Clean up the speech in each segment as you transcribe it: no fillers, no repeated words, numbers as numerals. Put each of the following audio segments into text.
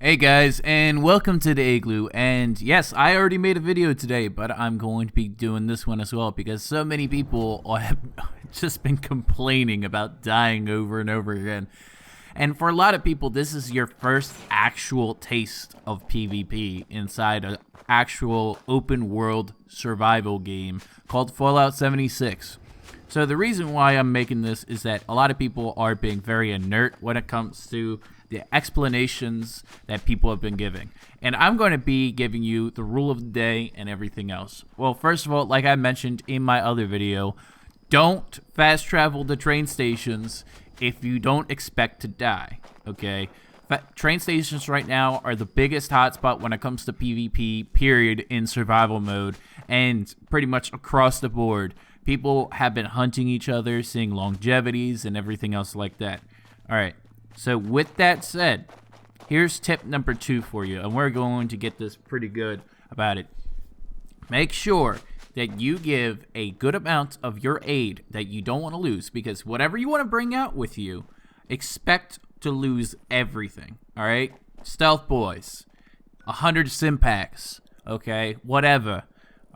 Hey guys, and welcome to the Igloo. And yes, I already made a video today, but I'm going to be doing this one as well because so many people have just been complaining about dying over and over again. And for a lot of people, this is your first actual taste of PvP inside an actual open world survival game called Fallout 76. So the reason why I'm making this is that a lot of people are being very inert when it comes to the explanations that people have been giving. And I'm going to be giving you the rule of the day and everything else. Well, first of all, like I mentioned in my other video, don't fast travel to train stations if you don't expect to die, okay? Train stations right now are the biggest hotspot when it comes to PvP, period, in survival mode, and pretty much across the board. People have been hunting each other, seeing longevities, and everything else like that. All right. So with that said, here's tip number 2 for you, and we're going to get this pretty good about it. Make sure that you give a good amount of your aid that you don't want to lose, because whatever you want to bring out with you, expect to lose everything, all right? Stealth boys, 100 sim packs, okay, whatever,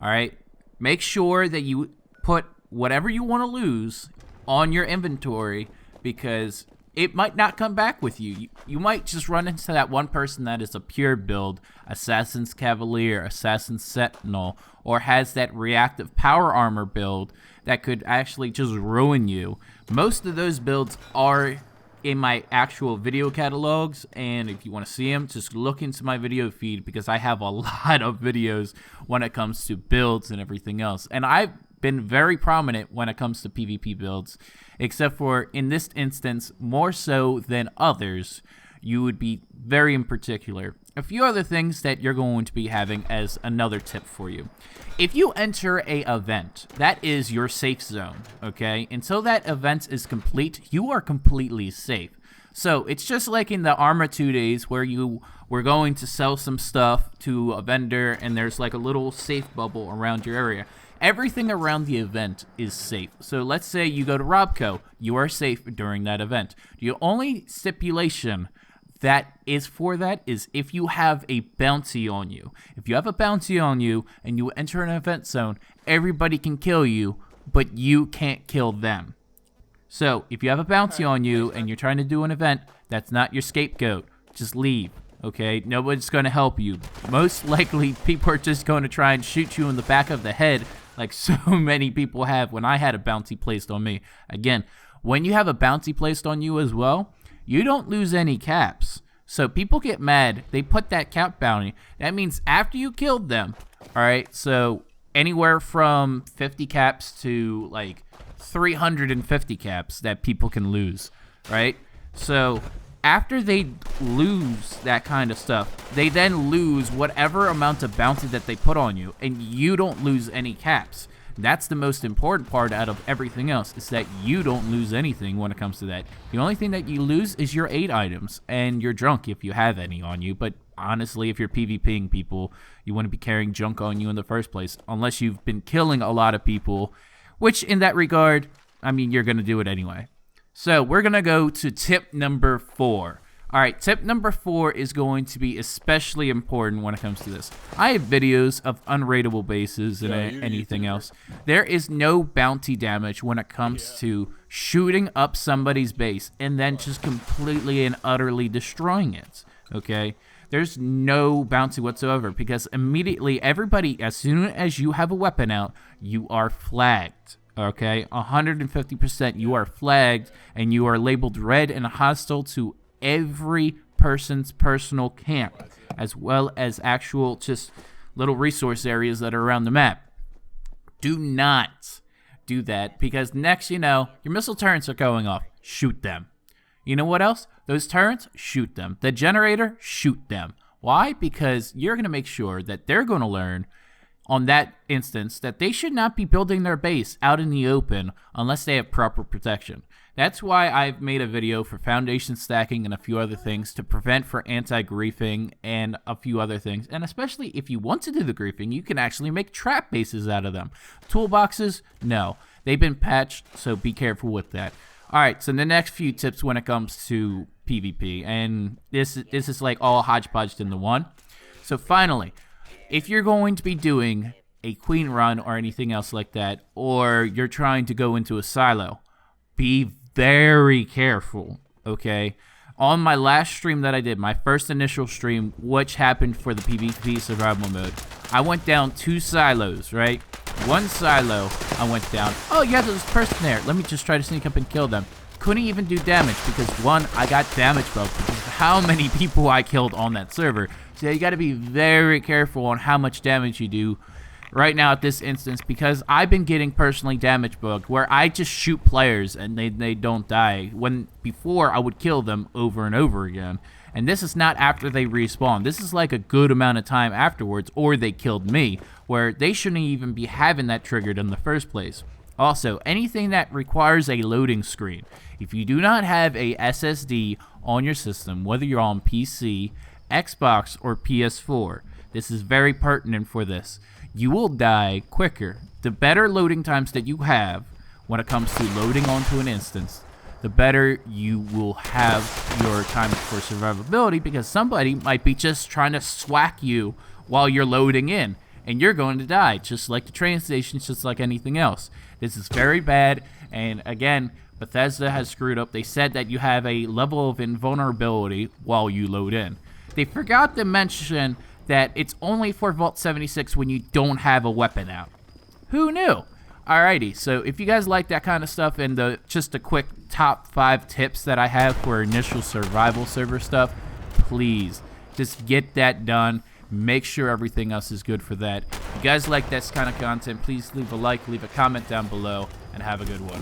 all right? Make sure that you put whatever you want to lose on your inventory, because it might not come back with you. You might just run into that one person that is a pure build, Assassin's Cavalier, Assassin's Sentinel, or has that reactive power armor build that could actually just ruin you. Most of those builds are in my actual video catalogs, and if you want to see them, just look into my video feed because I have a lot of videos when it comes to builds and everything else. And I've been very prominent when it comes to PvP builds, except for in this instance, more so than others, you would be very in particular. A few other things that you're going to be having as another tip for you. If you enter a event, that is your safe zone, okay? Until that event is complete, you are completely safe. So it's just like in the Arma 2 days where you were going to sell some stuff to a vendor and there's like a little safe bubble around your area. Everything around the event is safe. So let's say you go to Robco, you are safe during that event. The only stipulation that is for that is if you have a bounty on you. If you have a bounty on you and you enter an event zone, everybody can kill you, but you can't kill them. So if you have a bounty on you and you're trying to do an event, that's not your scapegoat. Just leave, okay? Nobody's going to help you. Most likely, people are just going to try and shoot you in the back of the head like so many people have when I had a bounty placed on me. Again, when you have a bounty placed on you as well, you don't lose any caps. So people get mad. They put that cap bounty. That means after you killed them, all right, so anywhere from 50 caps to like 350 caps that people can lose, right? So after they lose that kind of stuff, they then lose whatever amount of bounty that they put on you, and you don't lose any caps. That's the most important part out of everything else, is that you don't lose anything when it comes to that. The only thing that you lose is your aid items and your junk if you have any on you, but honestly, if you're PvPing people, you wouldn't be carrying junk on you in the first place, unless you've been killing a lot of people, which in that regard, I mean, you're going to do it anyway. So we're going to go to tip number 4. All right, tip number 4 is going to be especially important when it comes to this. I have videos of unraidable bases and anything else. There is no bounty damage when it comes to shooting up somebody's base and then just completely and utterly destroying it, okay? There's no bounty whatsoever because immediately everybody, as soon as you have a weapon out, you are flagged. Okay, 150% you are flagged and you are labeled red and hostile to every person's personal camp, as well as actual just little resource areas that are around the map. Do not do that because next you know, your missile turrets are going off. Shoot them. You know what else? Those turrets, shoot them. The generator, shoot them. Why? Because you're going to make sure that they're going to learn on that instance that they should not be building their base out in the open unless they have proper protection. That's why I've made a video for foundation stacking and a few other things to prevent for anti-griefing and a few other things. And especially if you want to do the griefing, you can actually make trap bases out of them. Toolboxes, no. They've been patched, so be careful with that. All right, so the next few tips when it comes to PvP, and this is like all hodgepodged into one. So finally, if you're going to be doing a queen run or anything else like that, or you're trying to go into a silo, be very careful, okay? On my last stream that I did, my first initial stream, which happened for the PvP survival mode, I went down 2 silos, right? One silo, I went down. Oh yeah, there's a person there. Let me just try to sneak up and kill them. Couldn't even do damage because, one, I got damage buffed because of how many people I killed on that server. So you got to be very careful on how much damage you do right now at this instance, because I've been getting personally damage bugged where I just shoot players and they don't die, when before I would kill them over and over again. And this is not after they respawn. This is like a good amount of time afterwards, or they killed me, where they shouldn't even be having that triggered in the first place. Also, anything that requires a loading screen, if you do not have a SSD on your system, whether you're on PC, Xbox, or PS4, this is very pertinent for this. You will die quicker. The better loading times that you have when it comes to loading onto an instance, the better you will have your time for survivability, because somebody might be just trying to swack you while you're loading in, and you're going to die, just like the train stations, just like anything else. This is very bad, and again, Bethesda has screwed up. They said that you have a level of invulnerability while you load in. They forgot to mention that it's only for Vault 76 when you don't have a weapon out. Who knew? Alrighty, so if you guys like that kind of stuff and just a quick top 5 tips that I have for initial survival server stuff, please just get that done. Make sure everything else is good for that. If you guys like this kind of content, please leave a like, leave a comment down below, and have a good one.